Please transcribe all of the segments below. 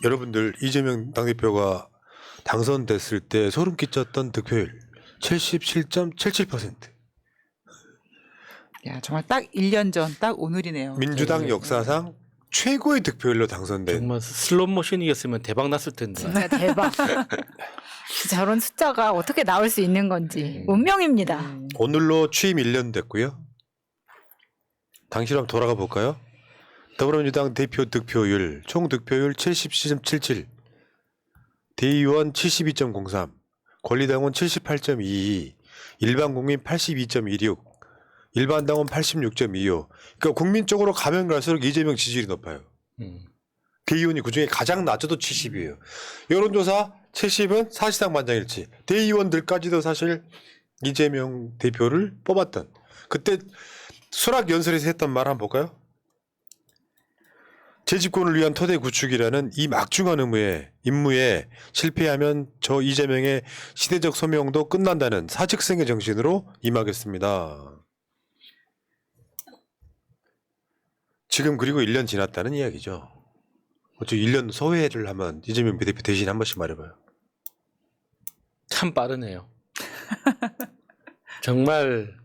여러분들 이재명 당대표가 당선됐을 때 소름 끼쳤던 득표율 77.77%. 야, 정말 딱 1년 전, 딱 오늘이네요. 민주당 역사상 최고의 득표율로 당선된. 정말 슬롯 머신이었으면 대박 났을 텐데. 진짜 대박. 저런 숫자가 어떻게 나올 수 있는 건지 운명입니다. 오늘로 취임 1년 됐고요. 당시로 한번 돌아가 볼까요? 더불어민주당 대표 득표율, 총 득표율 77.77, 대의원 72.03, 권리당원 78.22, 일반 국민 82.16, 일반 당원 86.25. 그러니까 국민적으로 가면 갈수록 이재명 지지율이 높아요. 대의원이 그중에 가장 낮아도 70이에요. 여론조사 70은 사실상 만장일치. 대의원들까지도 사실 이재명 대표를 뽑았던. 그때 수락연설에서 했던 말 한번 볼까요? 재집권을 위한 토대 구축이라는 이 막중한 임무에 실패하면 저 이재명의 시대적 소명도 끝난다는 사직생의 정신으로 임하겠습니다. 지금 그리고 1년 지났다는 이야기죠. 어째 1년 소회를 하면 이재명 대표 대신 한 번씩 말해봐요. 참 빠르네요. 정말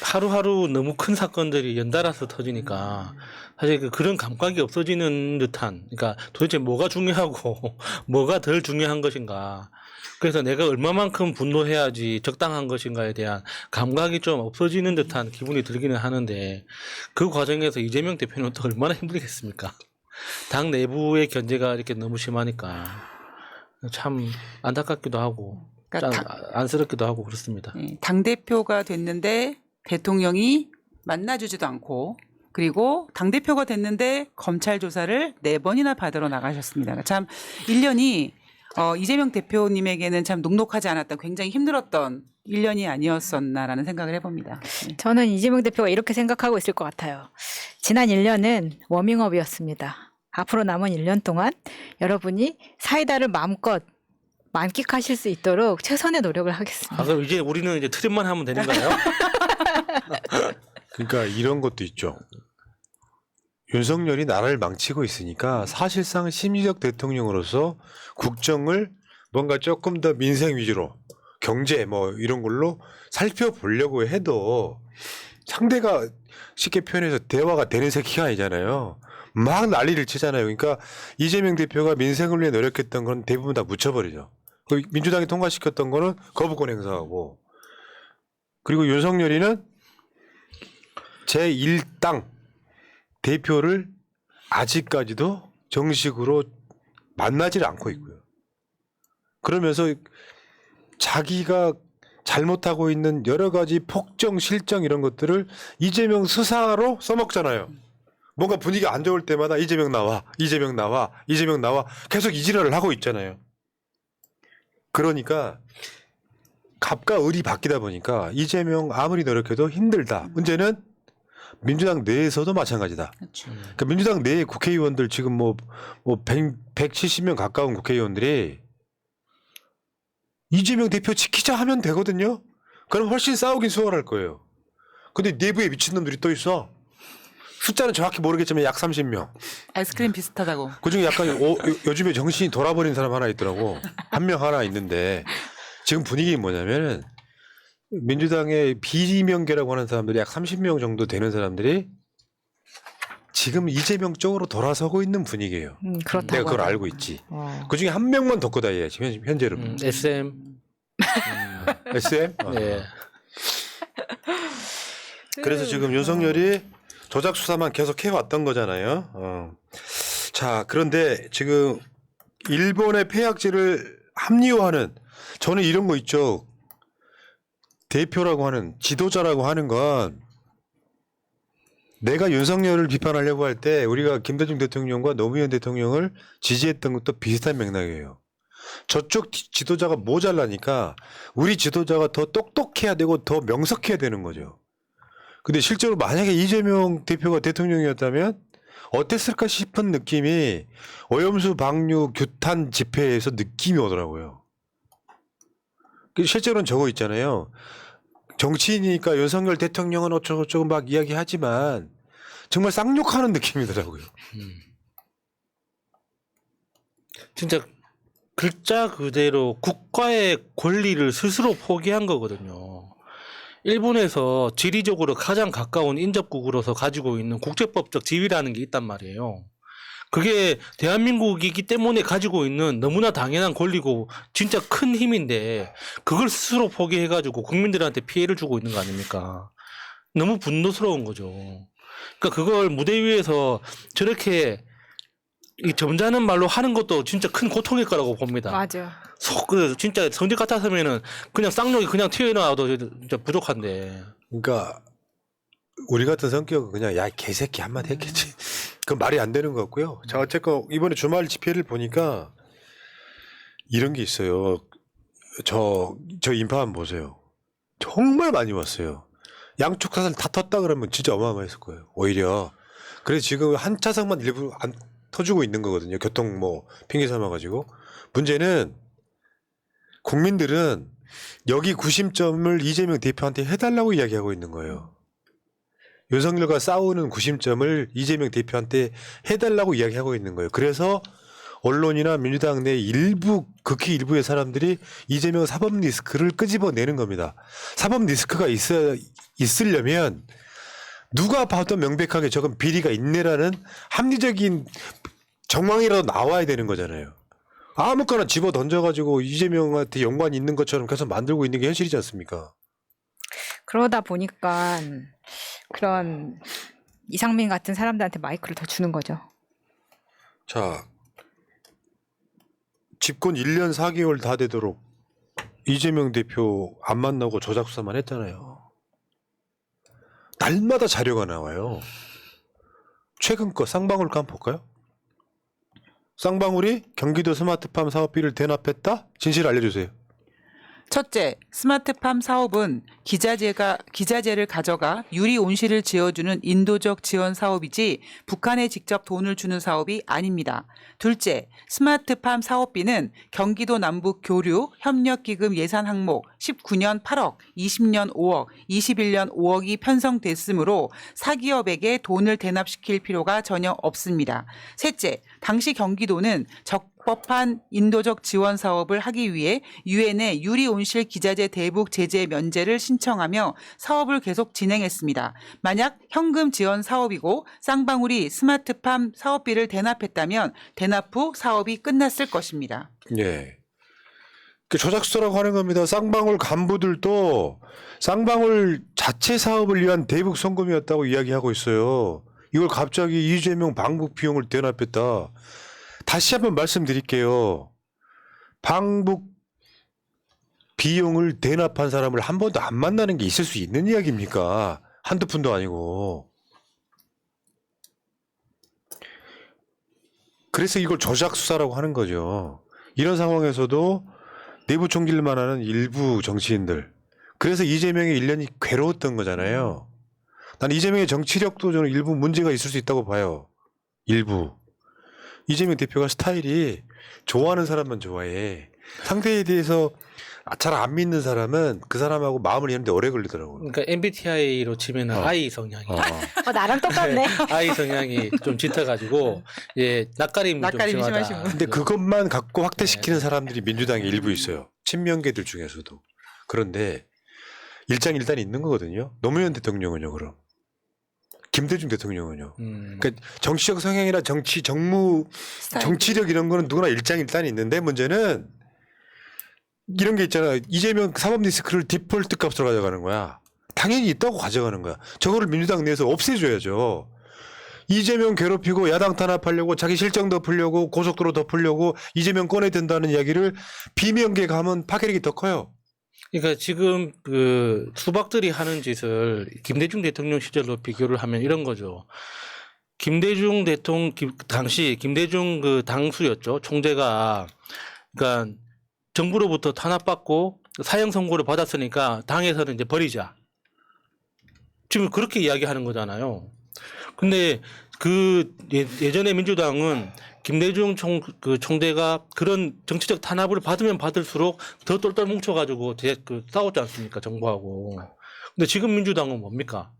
하루하루 너무 큰 사건들이 연달아서 터지니까 사실 그런 감각이 없어지는 듯한, 그러니까 도대체 뭐가 중요하고 뭐가 덜 중요한 것인가, 그래서 내가 얼마만큼 분노해야지 적당한 것인가에 대한 감각이 좀 없어지는 듯한 기분이 들기는 하는데, 그 과정에서 이재명 대표는 또 얼마나 힘들겠습니까? 당 내부의 견제가 이렇게 너무 심하니까 참 안타깝기도 하고 그러니까 안쓰럽기도 하고 그렇습니다. 당대표가 됐는데 대통령이 만나주지도 않고, 그리고 당대표가 됐는데 검찰 조사를 4번이나 받으러 나가셨습니다. 참 1년이 이재명 대표님에게는 참 녹록하지 않았던, 굉장히 힘들었던 1년이 아니었었나라는 생각을 해봅니다. 저는 이재명 대표가 이렇게 생각하고 있을 것 같아요. 지난 1년은 워밍업이었습니다. 앞으로 남은 1년 동안 여러분이 사이다를 마음껏 만끽하실 수 있도록 최선의 노력을 하겠습니다. 그럼 이제 우리는 이제 트림만 하면 되는가요? 그러니까 이런 것도 있죠. 윤석열이 나라를 망치고 있으니까 사실상 심리적 대통령으로서 국정을 뭔가 조금 더 민생 위주로, 경제 뭐 이런 걸로 살펴보려고 해도 상대가 쉽게 표현해서 대화가 되는 새끼가 아니잖아요. 막 난리를 치잖아요. 그러니까 이재명 대표가 민생을 위해 노력했던 건 대부분 다 묻혀버리죠. 민주당이 통과시켰던 거는 거부권 행사하고, 그리고 윤석열이는 제1당 대표를 아직까지도 정식으로 만나지를 않고 있고요. 그러면서 자기가 잘못하고 있는 여러 가지 폭정, 실정 이런 것들을 이재명 수사로 써먹잖아요. 뭔가 분위기가 안 좋을 때마다 이재명 나와, 이재명 나와, 이재명 나와 계속 이지랄을 하고 있잖아요. 그러니까 갑과 을이 바뀌다 보니까 이재명 아무리 노력해도 힘들다. 문제는 민주당 내에서도 마찬가지다. 그렇죠. 그러니까 민주당 내 국회의원들 지금 뭐 170명 가까운 국회의원들이 이재명 대표 지키자 하면 되거든요. 그럼 훨씬 싸우긴 수월할 거예요. 근데 내부에 미친놈들이 또 있어. 숫자는 정확히 모르겠지만 약 30명. 아이스크림 비슷하다고. 그중에 약간 요즘에 정신이 돌아버린 사람 하나 있더라고. 한 명 하나 있는데 지금 분위기 뭐냐면은 민주당의 비명계라고 하는 사람들이 약 30명 정도 되는 사람들이 지금 이재명 쪽으로 돌아서고 있는 분위기예요. 그렇다고. 내가 그걸 하더라고요. 알고 있지. 어. 그중에 한 명만 덮고 다녀야지 현재로. SM. SM? 네. 그래서 지금 윤석열이 조작 수사만 계속 해왔던 거잖아요. 자, 그런데 지금 일본의 폐악질을 합리화하는, 저는 이런 거 있죠. 대표라고 하는, 지도자라고 하는 건 내가 윤석열을 비판하려고 할 때 우리가 김대중 대통령과 노무현 대통령을 지지했던 것도 비슷한 맥락이에요. 저쪽 지도자가 모자라니까 우리 지도자가 더 똑똑해야 되고 더 명석해야 되는 거죠. 근데 실제로 만약에 이재명 대표가 대통령이었다면 어땠을까 싶은 느낌이 오염수 방류 규탄 집회에서 느낌이 오더라고요. 실제로는 저거 있잖아요. 정치인이니까 윤석열 대통령은 어쩌고저쩌고 막 이야기하지만 정말 쌍욕하는 느낌이더라고요. 진짜 글자 그대로 국가의 권리를 스스로 포기한 거거든요. 일본에서 지리적으로 가장 가까운 인접국으로서 가지고 있는 국제법적 지위라는 게 있단 말이에요. 그게 대한민국이기 때문에 가지고 있는 너무나 당연한 권리고 진짜 큰 힘인데 그걸 스스로 포기해가지고 국민들한테 피해를 주고 있는 거 아닙니까? 너무 분노스러운 거죠. 그러니까 그걸 무대 위에서 저렇게 이 점잖은 말로 하는 것도 진짜 큰 고통일 거라고 봅니다. 맞아. 진짜 성질 같았으면은 그냥 쌍욕이 그냥 튀어나와도 진짜 부족한데. 그러니까 우리 같은 성격은 그냥 야 개새끼 한마디 했겠지. 그건 말이 안 되는 것 같고요. 자 어쨌건 이번에 주말 집회를 보니까 이런 게 있어요. 저 인파 한번 보세요. 정말 많이 왔어요. 양쪽 차선 다 텄다 그러면 진짜 어마어마했을 거예요. 오히려 그래서 지금 한 차선만 일부 안 터주고 있는 거거든요. 교통 뭐 핑계 삼아가지고. 문제는 국민들은 여기 구심점을 이재명 대표한테 해달라고 이야기하고 있는 거예요. 윤석열과 싸우는 구심점을 이재명 대표한테 해달라고 이야기하고 있는 거예요. 그래서 언론이나 민주당 내 일부 극히 일부의 사람들이 이재명 사법 리스크를 끄집어내는 겁니다. 사법 리스크가 있으려면 누가 봐도 명백하게 저건 비리가 있네라는 합리적인 정황이라도 나와야 되는 거잖아요. 아무거나 집어 던져가지고 이재명한테 연관이 있는 것처럼 계속 만들고 있는 게 현실이지 않습니까? 그러다 보니까 그런 이상민 같은 사람들한테 마이크를 더 주는 거죠. 자, 집권 1년 4개월 다 되도록 이재명 대표 안 만나고 조작 수사만 했잖아요. 날마다 자료가 나와요. 최근 거 쌍방울 거 한번 볼까요? 쌍방울이 경기도 스마트팜 사업비를 대납했다? 진실 알려주세요. 첫째, 스마트팜 사업은 기자재를 가져가 유리 온실을 지어주는 인도적 지원 사업이지 북한에 직접 돈을 주는 사업이 아닙니다. 둘째, 스마트팜 사업비는 경기도 남북 교류 협력기금 예산 항목 19년 8억, 20년 5억, 21년 5억이 편성됐으므로 사기업에게 돈을 대납시킬 필요가 전혀 없습니다. 셋째, 당시 경기도는 적법한 인도적 지원 사업을 하기 위해 유엔에 유리 온실 기자재 대북 제재 면제를 신청하며 사업을 계속 진행했습니다. 만약 현금 지원 사업이고 쌍방울이 스마트팜 사업비를 대납했다면 대납 후 사업이 끝났을 것입니다. 예. 그 조작수사라고 하는 겁니다. 쌍방울 간부들도 쌍방울 자체 사업을 위한 대북 송금이었다고 이야기하고 있어요. 이걸 갑자기 이재명 방북 비용을 대납했다. 다시 한번 말씀드릴게요. 방북 비용을 대납한 사람을 한 번도 안 만나는 게 있을 수 있는 이야기입니까? 한두 푼도 아니고. 그래서 이걸 조작수사라고 하는 거죠. 이런 상황에서도 내부 총질만 하는 일부 정치인들. 그래서 이재명의 1년이 괴로웠던 거잖아요. 난 이재명의 정치력도 저는 일부 문제가 있을 수 있다고 봐요. 일부. 이재명 대표가 스타일이 좋아하는 사람만 좋아해. 상대에 대해서 잘 안 믿는 사람은 그 사람하고 마음을 여는데 오래 걸리더라고요. 그러니까 MBTI로 치면 I 성향이. 나랑 똑같네. I 성향이 좀 짙어가지고 예 낯가림이 좀 낯가림이 심하다. 심하신 분. 근데 그것만 갖고 확대시키는 사람들이 민주당에 일부 있어요. 친명계들 중에서도. 그런데 일장일단이 있는 거거든요. 노무현 대통령은요, 그럼. 김대중 대통령은요. 그러니까 정치적 성향이나 정무, 스타일. 정치력 이런 거는 누구나 일장일단이 있는데 문제는 이런 게 있잖아. 이재명 사법 리스크를 디폴트 값으로 가져가는 거야. 당연히 있다고 가져가는 거야. 저거를 민주당 내에서 없애줘야죠. 이재명 괴롭히고 야당 탄압하려고 자기 실정 덮으려고 고속도로 덮으려고 이재명 꺼내든다는 이야기를 비명계가 하면 파괴력이 더 커요. 그러니까 지금 그 수박들이 하는 짓을 김대중 대통령 시절로 비교를 하면 이런 거죠. 김대중 대통령 당시 김대중 그 당수였죠. 총재가 그러니까 정부로부터 탄압받고 사형 선고를 받았으니까 당에서는 이제 버리자. 지금 그렇게 이야기하는 거잖아요. 근데 그 예전에 민주당은 김대중 총재가 그런 정치적 탄압을 받으면 받을수록 더 똘똘 뭉쳐가지고 싸웠지 않습니까? 정부하고. 근데 지금 민주당은 뭡니까?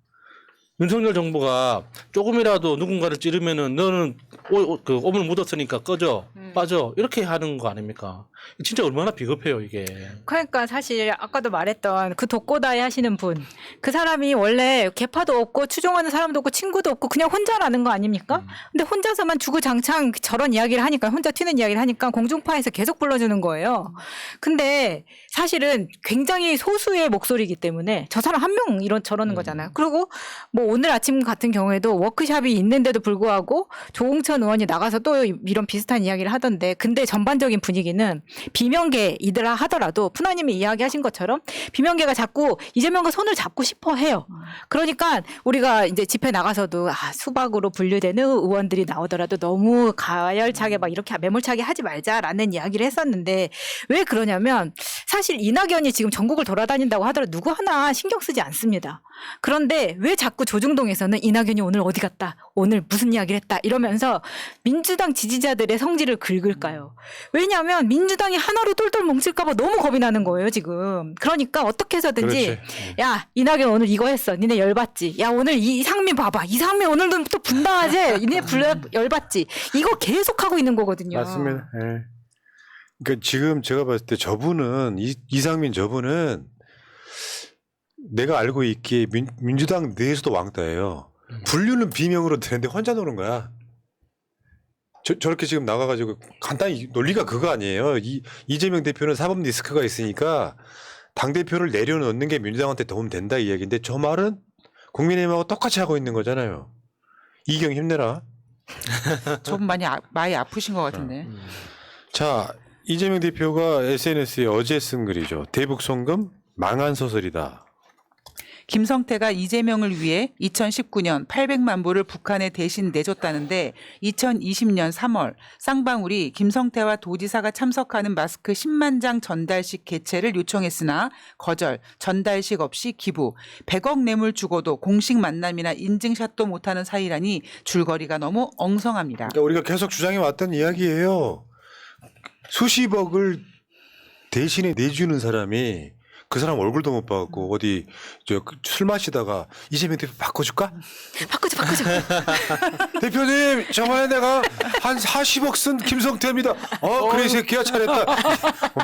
윤석열 정부가 조금이라도 누군가를 찌르면은 너는 오물 묻었으니까 꺼져. 빠져 이렇게 하는 거 아닙니까? 진짜 얼마나 비겁해요 이게. 그러니까 사실 아까도 말했던 그 독고다이 하시는 분, 그 사람이 원래 계파도 없고 추종하는 사람도 없고 친구도 없고 그냥 혼자라는 거 아닙니까? 근데 혼자서만 주구장창 저런 이야기를 하니까, 혼자 튀는 이야기를 하니까 공중파에서 계속 불러주는 거예요. 근데 사실은 굉장히 소수의 목소리이기 때문에 저 사람 한 명 저러는 거잖아요. 그리고 뭐 오늘 아침 같은 경우에도 워크숍이 있는데도 불구하고 조홍천 의원이 나가서 또 이런 비슷한 이야기를 하던데, 근데 전반적인 분위기는 비명계이더라 하더라도 푸나님이 이야기하신 것처럼 비명계가 자꾸 이재명과 손을 잡고 싶어 해요. 그러니까 우리가 이제 집회 나가서도 수박으로 분류되는 의원들이 나오더라도 너무 가열차게 막 이렇게 매몰차게 하지 말자라는 이야기를 했었는데, 왜 그러냐면 사실 이낙연이 지금 전국을 돌아다닌다고 하더라도 누구 하나 신경 쓰지 않습니다. 그런데 왜 자꾸 조중동에서는 이낙연이 오늘 어디 갔다, 오늘 무슨 이야기를 했다 이러면서 민주당 지지자들의 성질을 긁을까요? 왜냐하면 민주당이 하나로 똘똘 뭉칠까 봐 너무 겁이 나는 거예요 지금. 그러니까 어떻게 해서든지 그렇지. 야 이낙연 오늘 이거 했어, 니네 열받지? 야 오늘 이상민 봐봐, 이상민 오늘도 또 분당하지? 니네 열받지? 이거 계속 하고 있는 거거든요. 맞습니다. 예. 그러니까 지금 제가 봤을 때 저분은 이상민 저분은 내가 알고 있기에 민주당 내에서도 왕따예요. 분류는 비명으로 되는데 혼자 노는 거야. 저렇게 지금 나가가지고 간단히 논리가 그거 아니에요. 이재명 대표는 사법 리스크가 있으니까 당대표를 내려놓는 게 민주당한테 도움 된다 이 얘기인데, 저 말은 국민의힘하고 똑같이 하고 있는 거잖아요. 이경 힘내라. 좀 많이 아프신 것 같은데. 자, 이재명 대표가 SNS에 어제 쓴 글이죠. 대북 송금 망한 소설이다. 김성태가 이재명을 위해 2019년 800만 불을 북한에 대신 내줬다는데 2020년 3월 쌍방울이 김성태와 도지사가 참석하는 마스크 10만 장 전달식 개최를 요청했으나 거절, 전달식 없이 기부, 100억 뇌물 주고도 공식 만남이나 인증샷도 못하는 사이라니 줄거리가 너무 엉성합니다. 그러니까 우리가 계속 주장해 왔던 이야기예요. 수십억을 대신에 내주는 사람이 그 사람 얼굴도 못 봐갖고 어디 술 마시다가 이재명 대표 바꿔줄까? 바꾸자. 대표님 저번에 내가 한 40억 쓴 김성태입니다. 그래 이 새끼야 잘했다.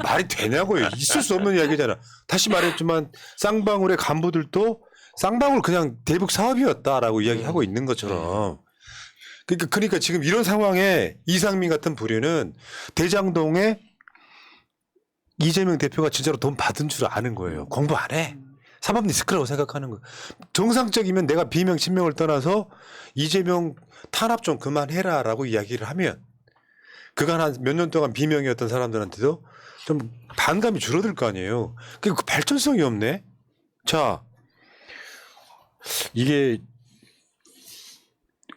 말이 되냐고요. 있을 수 없는 이야기잖아. 다시 말했지만 쌍방울의 간부들도 쌍방울 그냥 대북 사업이었다라고 이야기하고 있는 것처럼. 그러니까 지금 이런 상황에 이상민 같은 부류는 대장동에 이재명 대표가 진짜로 돈 받은 줄 아는 거예요. 공부 안 해. 사법 리스크라고 생각하는 거예요. 정상적이면 내가 비명 친명을 떠나서 이재명 탄압 좀 그만해라라고 이야기를 하면 그간 한 몇 년 동안 비명이었던 사람들한테도 좀 반감이 줄어들 거 아니에요. 그 발전성이 없네. 자, 이게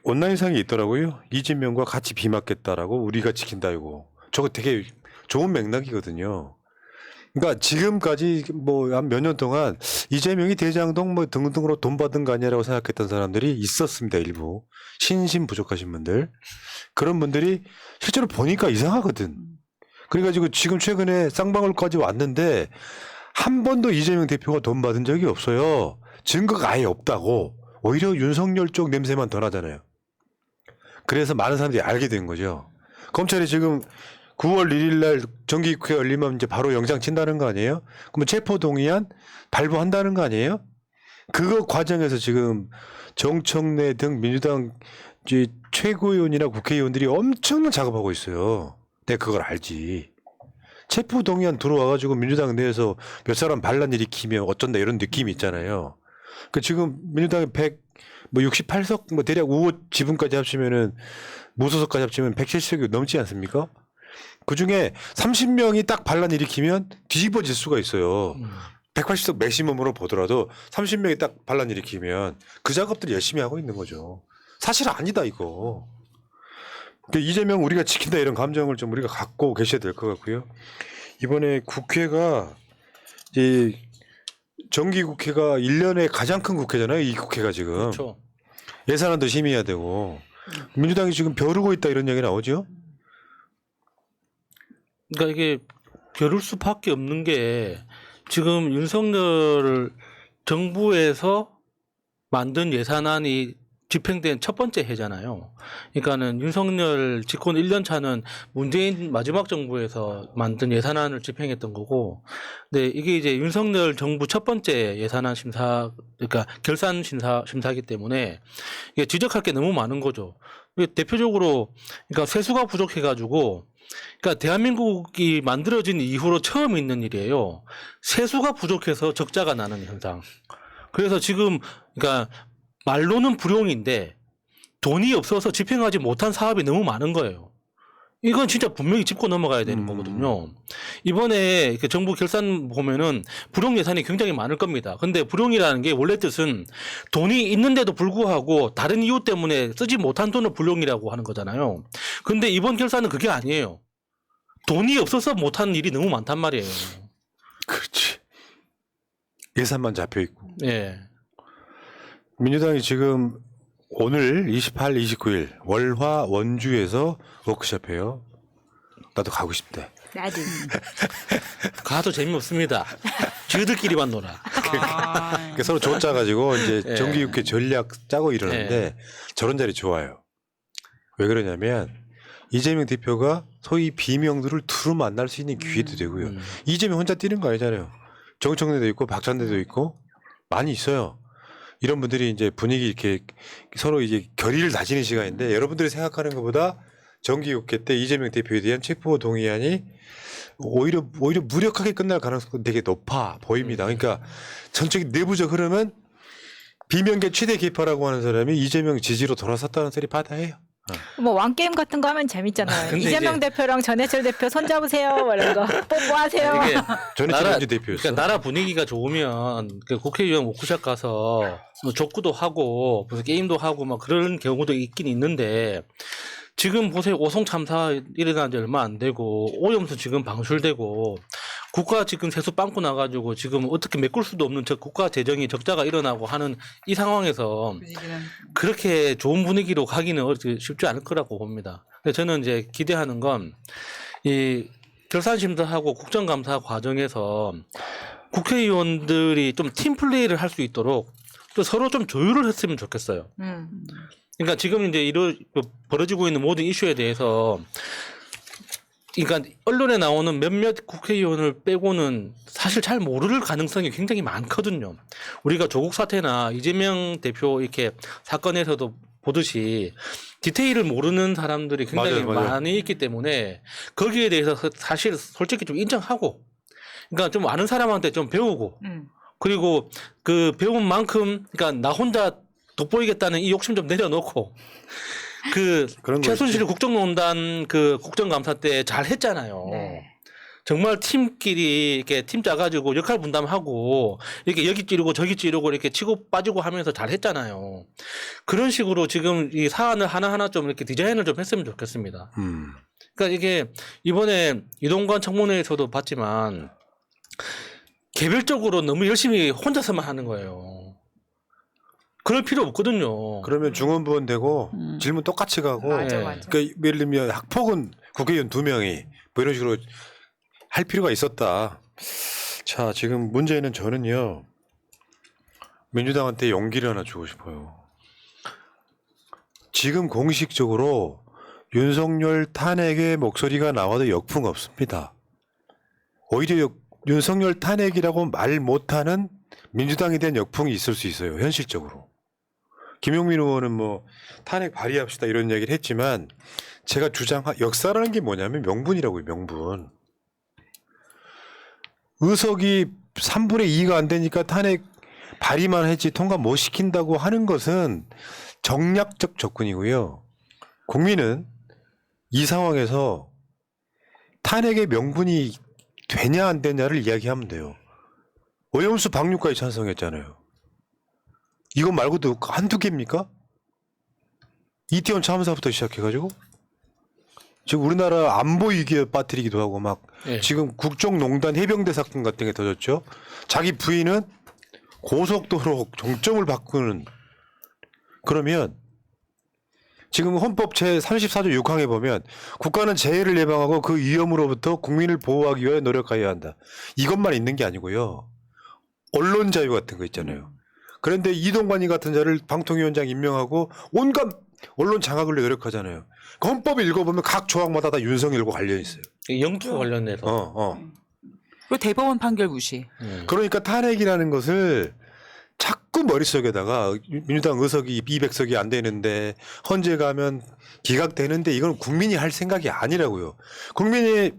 온라인상에 있더라고요. 이재명과 같이 비 맞겠다라고 우리가 지킨다 이거. 저거 되게 좋은 맥락이거든요. 그러니까 지금까지 뭐 한 몇 년 동안 이재명이 대장동 뭐 등등으로 돈 받은 거 아니냐라고 생각했던 사람들이 있었습니다. 일부 신심 부족하신 분들, 그런 분들이 실제로 보니까 이상하거든. 그래가지고 지금 최근에 쌍방울까지 왔는데 한 번도 이재명 대표가 돈 받은 적이 없어요. 증거가 아예 없다고. 오히려 윤석열 쪽 냄새만 더 나잖아요. 그래서 많은 사람들이 알게 된 거죠. 검찰이 지금 9월 1일 날 정기국회 열리면 이제 바로 영장 친다는 거 아니에요? 그러면 체포동의안 발부한다는 거 아니에요? 그거 과정에서 지금 정청래 등 민주당 최고위원이나 국회의원들이 엄청난 작업하고 있어요. 내가 그걸 알지. 체포동의안 들어와가지고 민주당 내에서 몇 사람 반란 일으키면 어쩐다 이런 느낌이 있잖아요. 그 지금 민주당이 68석 뭐 대략 우호 지분까지 합치면은 무소속까지 합치면 170석이 넘지 않습니까? 그 중에 30명이 딱 반란 일으키면 뒤집어질 수가 있어요. 180석 맥시멈으로 보더라도 30명이 딱 반란 일으키면 그 작업들을 열심히 하고 있는 거죠. 사실 아니다 이거. 그러니까 이재명 우리가 지킨다 이런 감정을 좀 우리가 갖고 계셔야 될 것 같고요. 이번에 국회가 이제 정기국회가 1년에 가장 큰 국회잖아요. 이 국회가 지금. 그렇죠. 예산안도 심의해야 되고 민주당이 지금 벼르고 있다 이런 얘기 나오죠. 그러니까 이게 벼를 수밖에 없는 게 지금 윤석열 정부에서 만든 예산안이 집행된 첫 번째 해잖아요. 그러니까는 윤석열 집권 1년 차는 문재인 마지막 정부에서 만든 예산안을 집행했던 거고, 근데 이게 이제 윤석열 정부 첫 번째 예산안 심사, 그러니까 결산 심사이기 때문에 이게 지적할 게 너무 많은 거죠. 이게 대표적으로 그러니까 세수가 부족해가지고, 그러니까 대한민국이 만들어진 이후로 처음 있는 일이에요. 세수가 부족해서 적자가 나는 현상. 그래서 지금 그러니까 말로는 불용인데 돈이 없어서 집행하지 못한 사업이 너무 많은 거예요. 이건 진짜 분명히 짚고 넘어가야 되는 거거든요. 이번에 정부 결산 보면은 불용 예산이 굉장히 많을 겁니다. 근데 불용이라는 게 원래 뜻은 돈이 있는데도 불구하고 다른 이유 때문에 쓰지 못한 돈을 불용이라고 하는 거잖아요. 근데 이번 결산은 그게 아니에요. 돈이 없어서 못한 일이 너무 많단 말이에요. 그렇지. 예산만 잡혀 있고. 예. 민주당이 지금 오늘 28, 29일 월화 원주에서 워크숍해요. 나도 가고 싶대. 나도. 가도 재미없습니다. 쥐들끼리만 놀아. 아, 서로 조짜가지고 이제 예. 정기국회 전략 짜고 이러는데 저런 자리 좋아요. 왜 그러냐면 이재명 대표가 소위 비명들을 두루 만날 수 있는 기회도 되고요. 이재명 혼자 뛰는 거 아니잖아요. 정청래도 있고 박찬대도 있고 많이 있어요. 이런 분들이 이제 분위기 이렇게 서로 이제 결의를 다지는 시간인데 여러분들이 생각하는 것보다 정기국회 때 이재명 대표에 대한 체포 동의안이 오히려 무력하게 끝날 가능성이 되게 높아 보입니다. 그러니까 전적인 내부적 흐름은 비명계 최대 개파라고 하는 사람이 이재명 지지로 돌아섰다는 소리 받아해요. 뭐 왕게임 같은 거 하면 재밌잖아요. 근데 이재명 이제- 대표랑 전해철 대표 손잡으세요. 뭐 이런 거. 뽀뽀하세요. 이게 전해철 나라- 민주 대표였어. 그러니까 나라 분위기가 좋으면 그 국회의원 워크숍 가서 뭐 족구도 하고 무슨 게임도 하고 막 그런 경우도 있긴 있는데 지금 보세요. 오송 참사 일어난 지 얼마 안 되고 오염수 지금 방출되고 국가 지금 세수 빵꾸 나가지고 지금 어떻게 메꿀 수도 없는 저 국가 재정이 적자가 일어나고 하는 이 상황에서 분위기는 그렇게 좋은 분위기로 가기는 쉽지 않을 거라고 봅니다. 근데 저는 이제 기대하는 건 이 결산심사하고 국정감사 과정에서 국회의원들이 좀 팀플레이를 할 수 있도록 또 서로 좀 조율을 했으면 좋겠어요. 그러니까 지금 이제 벌어지고 있는 모든 이슈에 대해서 그러니까 언론에 나오는 몇몇 국회의원을 빼고는 사실 잘 모를 가능성이 굉장히 많거든요. 우리가 조국 사태나 이재명 대표 이렇게 사건에서도 보듯이 디테일을 모르는 사람들이 굉장히 맞아요. 많이 있기 때문에 거기에 대해서 사실 솔직히 좀 인정하고 그러니까 좀 아는 사람한테 좀 배우고 그리고 그 배운 만큼 그러니까 나 혼자 돋보이겠다는 이 욕심 좀 내려놓고 그 그런 거 최순실 있지. 국정농단 그 국정감사 때 잘 했잖아요. 네. 정말 팀끼리 이렇게 팀 짜가지고 역할 분담하고 이렇게 여기 찌르고 저기 찌르고 이렇게 치고 빠지고 하면서 잘 했잖아요. 그런 식으로 지금 이 사안을 하나하나 좀 이렇게 디자인을 좀 했으면 좋겠습니다. 그러니까 이게 이번에 이동관 청문회에서도 봤지만 개별적으로 너무 열심히 혼자서만 하는 거예요. 그럴 필요 없거든요. 그러면 중원부원 되고 질문 똑같이 가고 맞아, 예. 맞아. 그러니까 예를 들면 학폭은 국회의원 2명이 뭐 이런 식으로 할 필요가 있었다. 자, 지금 문제는 저는요. 민주당한테 용기를 하나 주고 싶어요. 지금 공식적으로 윤석열 탄핵의 목소리가 나와도 역풍 없습니다. 오히려 윤석열 탄핵이라고 말 못하는 민주당에 대한 역풍이 있을 수 있어요. 현실적으로. 김용민 의원은 뭐 탄핵 발의합시다 이런 이야기를 했지만 제가 역사라는 게 뭐냐면 명분이라고요. 명분. 의석이 3분의 2가 안 되니까 탄핵 발의만 했지 통과 못 시킨다고 하는 것은 정략적 접근이고요. 국민은 이 상황에서 탄핵의 명분이 되냐 안 되냐를 이야기하면 돼요. 오염수 방류까지 찬성했잖아요. 이거 말고도 한두 개입니까? 이태원 참사부터 시작해가지고 지금 우리나라 안보 위기에 빠뜨리기도 하고 막 예. 지금 국정농단 해병대 사건 같은 게 터졌죠. 자기 부인은 고속도로 정점을 바꾸는 그러면 지금 헌법 제 34조 6항에 보면 국가는 재해를 예방하고 그 위험으로부터 국민을 보호하기 위해 노력하여야 한다. 이것만 있는 게 아니고요. 언론 자유 같은 거 있잖아요. 그런데 이동관이 같은 자를 방통위원장 임명하고 온갖 언론 장악을 노력하잖아요. 그 헌법을 읽어보면 각 조항마다 다 윤석열과 관련이 있어요. 영토 관련해서. 그리고 대법원 판결 무시. 그러니까 탄핵이라는 것을 자꾸 머릿속에다가 민주당 의석이 200석이 안 되는데 헌재 가면 기각되는데 이건 국민이 할 생각이 아니라고요. 국민이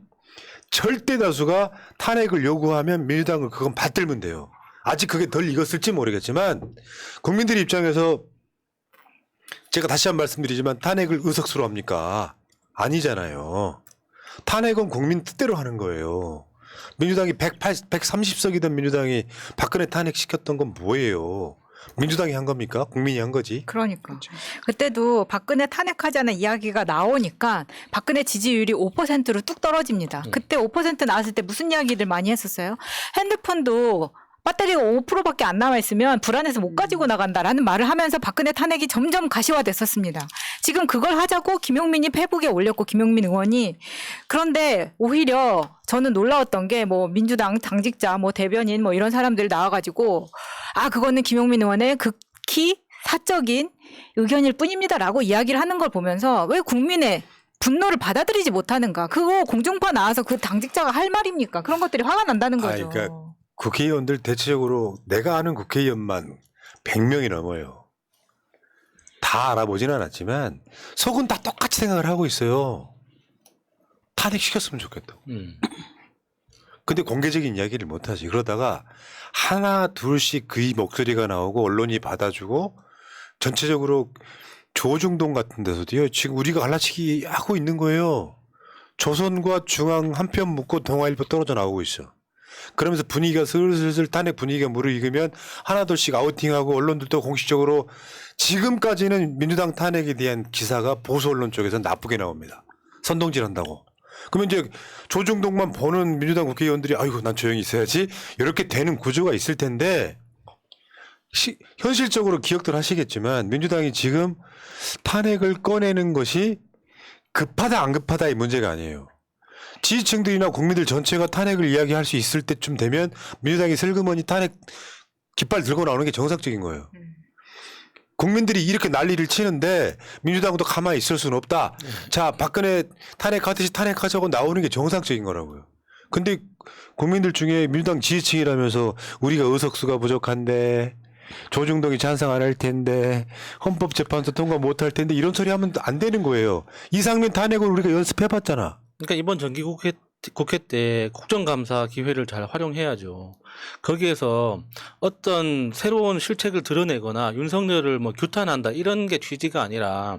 절대 다수가 탄핵을 요구하면 민주당은 그건 받들면 돼요. 아직 그게 덜 익었을지 모르겠지만 국민들 입장에서 제가 다시 한 번 말씀드리지만 탄핵을 의석수로 합니까? 아니잖아요. 탄핵은 국민 뜻대로 하는 거예요. 민주당이 130석이던 민주당이 박근혜 탄핵시켰던 건 뭐예요? 민주당이 한 겁니까? 국민이 한 거지. 그러니까. 그때도 박근혜 탄핵하자는 이야기가 나오니까 박근혜 지지율이 5%로 뚝 떨어집니다. 그때 5% 나왔을 때 무슨 이야기들 많이 했었어요? 핸드폰도 배터리가 5%밖에 안 남아있으면 불안해서 못 가지고 나간다라는 말을 하면서 박근혜 탄핵이 점점 가시화됐었습니다. 지금 그걸 하자고 김용민이 페북에 올렸고 김용민 의원이. 그런데 오히려 저는 놀라웠던 게 뭐 민주당 당직자 뭐 대변인 뭐 이런 사람들 나와가지고 그거는 김용민 의원의 극히 사적인 의견일 뿐입니다라고 이야기를 하는 걸 보면서 왜 국민의 분노를 받아들이지 못하는가. 그거 공중파 나와서 그 당직자가 할 말입니까? 그런 것들이 화가 난다는 거죠. 그러니까 국회의원들 대체적으로 내가 아는 국회의원만 100명이 넘어요. 다 알아보진 않았지만 속은 다 똑같이 생각을 하고 있어요. 탄핵시켰으면 좋겠다고. 근데 공개적인 이야기를 못하지. 그러다가 하나 둘씩 그의 목소리가 나오고 언론이 받아주고 전체적으로 조중동 같은 데서도요. 지금 우리가 갈라치기 하고 있는 거예요. 조선과 중앙 한편 묶고 동아일보 떨어져 나오고 있어. 그러면서 분위기가 슬슬 탄핵 분위기가 무르익으면 하나둘씩 아우팅하고 언론들도 공식적으로 지금까지는 민주당 탄핵에 대한 기사가 보수 언론 쪽에서 나쁘게 나옵니다. 선동질한다고. 그러면 이제 조중동만 보는 민주당 국회의원들이 아이고 난 조용히 있어야지 이렇게 되는 구조가 있을 텐데 현실적으로 기억들 하시겠지만 민주당이 지금 탄핵을 꺼내는 것이 급하다 안 급하다의 문제가 아니에요. 지지층들이나 국민들 전체가 탄핵을 이야기할 수 있을 때쯤 되면 민주당이 슬그머니 탄핵 깃발 들고 나오는 게 정상적인 거예요. 국민들이 이렇게 난리를 치는데 민주당도 가만히 있을 수는 없다. 자, 박근혜 탄핵하듯이 탄핵하자고 나오는 게 정상적인 거라고요. 근데 국민들 중에 민주당 지지층이라면서 우리가 의석수가 부족한데 조중동이 찬성 안 할 텐데 헌법재판소 통과 못 할 텐데 이런 소리 하면 안 되는 거예요. 이상민 탄핵을 우리가 연습해봤잖아. 그러니까 이번 정기국회 때 국정감사 기회를 잘 활용해야죠. 거기에서 어떤 새로운 실책을 드러내거나 윤석열을 뭐 규탄한다 이런 게 취지가 아니라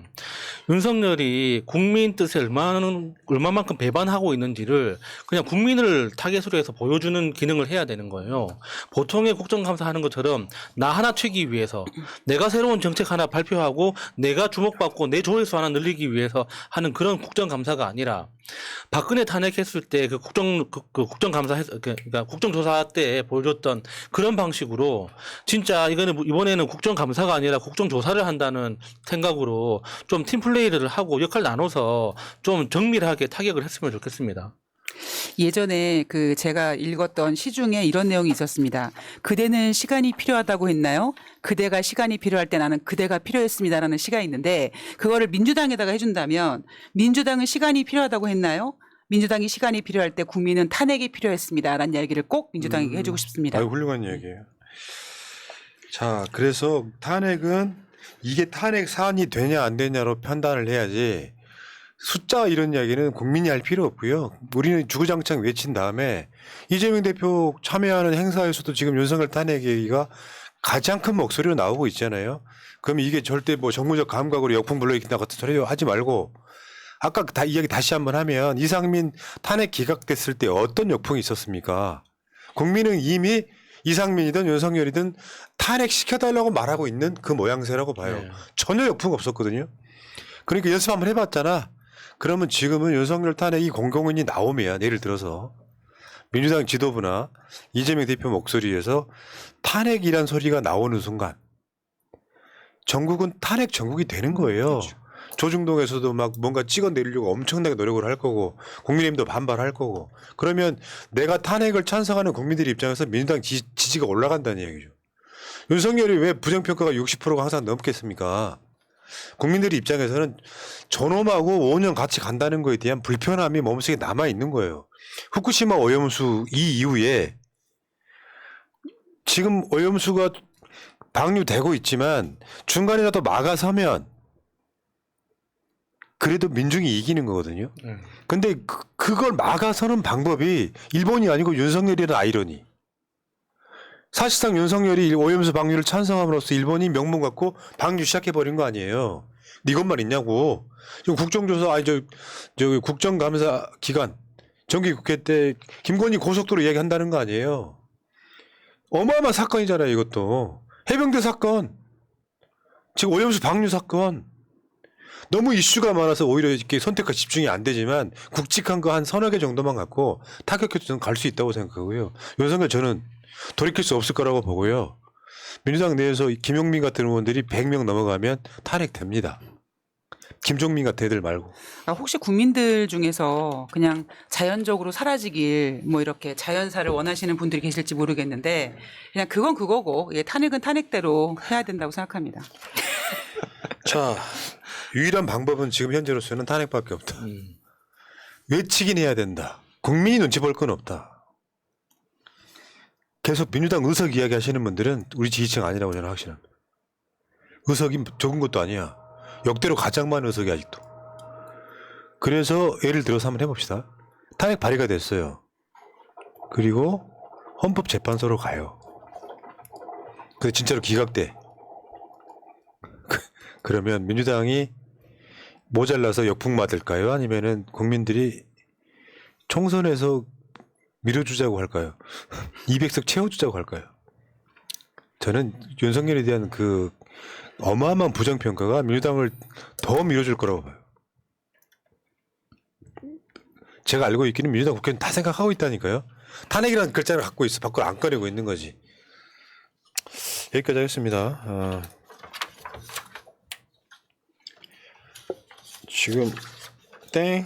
윤석열이 국민 뜻에 얼마만큼 배반하고 있는지를 그냥 국민을 타겟으로 해서 보여주는 기능을 해야 되는 거예요. 보통의 국정감사 하는 것처럼 나 하나 채기 위해서 내가 새로운 정책 하나 발표하고 내가 주목받고 내 조회수 하나 늘리기 위해서 하는 그런 국정감사가 아니라 박근혜 탄핵했을 때 그 국정감사 그러니까 국정조사 때 보여줬던 그런 방식으로 진짜 이번에는 국정감사가 아니라 국정조사를 한다는 생각으로 좀 팀플레이를 하고 역할 나눠서 좀 정밀하게 타격을 했으면 좋겠습니다. 예전에 제가 읽었던 시 중에 이런 내용이 있었습니다. 그대는 시간이 필요하다고 했나요? 그대가 시간이 필요할 때 나는 그대가 필요했습니다라는 시가 있는데 그거를 민주당에다가 해준다면 민주당은 시간이 필요하다고 했나요? 민주당이 시간이 필요할 때 국민은 탄핵이 필요했습니다라는 이야기를 꼭 민주당에게 해주고 싶습니다. 아유, 훌륭한 얘기예요. 자, 그래서 탄핵은 이게 탄핵 사안이 되냐 안 되냐로 판단을 해야지 숫자 이런 이야기는 국민이 할 필요 없고요. 우리는 주구장창 외친 다음에 이재명 대표 참여하는 행사에서도 지금 윤석열 탄핵 얘기가 가장 큰 목소리로 나오고 있잖아요. 그럼 이게 절대 뭐 정무적 감각으로 역풍 불러일으킨다 같은 소리 하지 말고 아까 이야기 다시 한번 하면 이상민 탄핵 기각됐을 때 어떤 역풍이 있었습니까? 국민은 이미 이상민이든 윤석열이든 탄핵시켜달라고 말하고 있는 그 모양새라고 봐요. 네. 전혀 역풍 없었거든요. 그러니까 연습 한번 해봤잖아. 그러면 지금은 윤석열 탄핵이 공공연히 나오면 예를 들어서 민주당 지도부나 이재명 대표 목소리에서 탄핵이란 소리가 나오는 순간 전국은 탄핵 전국이 되는 거예요. 그렇죠. 조중동에서도 막 뭔가 찍어내리려고 엄청나게 노력을 할 거고 국민의힘도 반발할 거고 그러면 내가 탄핵을 찬성하는 국민들 입장에서 민주당 지지가 올라간다는 얘기죠. 윤석열이 왜 부정평가가 60%가 항상 넘겠습니까? 국민들의 입장에서는 저놈하고 5년 같이 간다는 거에 대한 불편함이 몸속에 남아 있는 거예요. 후쿠시마 오염수 이 이후에 지금 오염수가 방류되고 있지만 중간이라도 막아서면 그래도 민중이 이기는 거거든요. 근데 그걸 막아서는 방법이 일본이 아니고 윤석열이라는 아이러니. 사실상 윤석열이 오염수 방류를 찬성함으로써 일본이 명분 갖고 방류 시작해버린 거 아니에요. 이것만 있냐고. 지금 국정조사, 저기 국정감사 기간, 정기국회 때 김건희 고속도로 이야기한다는 거 아니에요. 어마어마한 사건이잖아요, 이것도. 해병대 사건. 지금 오염수 방류 사건. 너무 이슈가 많아서 오히려 이렇게 선택과 집중이 안 되지만 굵직한 거 한 서너 개 정도만 갖고 타격해도 저는 갈 수 있다고 생각하고요. 윤석열 저는 돌이킬 수 없을 거라고 보고요. 민주당 내에서 김용민 같은 의원들이 100명 넘어가면 탄핵됩니다. 김종민 같은 애들 말고. 혹시 국민들 중에서 그냥 자연적으로 사라지길 뭐 이렇게 자연사를 원하시는 분들이 계실지 모르겠는데 그냥 그건 그거고 예, 탄핵은 탄핵대로 해야 된다고 생각합니다. 자, 유일한 방법은 지금 현재로서는 탄핵밖에 없다. 외치긴 해야 된다. 국민이 눈치 볼 건 없다. 계속 민주당 의석 이야기 하시는 분들은 우리 지지층 아니라고 저는 확신합니다. 의석이 적은 것도 아니야. 역대로 가장 많은 의석이 아직도. 그래서 예를 들어서 한번 해봅시다. 탄핵 발의가 됐어요. 그리고 헌법재판소로 가요. 근데 진짜로 기각돼. 그러면 민주당이 모자라서 역풍 맞을까요? 아니면은 국민들이 총선에서 밀어주자고 할까요? 200석 채워주자고 할까요? 저는 윤석열에 대한 그 어마어마한 부정평가가 민주당을 더 밀어줄 거라고 봐요. 제가 알고 있기는 민주당 국회의원 다 생각하고 있다니까요. 탄핵이라는 글자를 갖고 있어. 밖으로 안 꺼내고 있는 거지. 여기까지 하겠습니다. 지금 땡.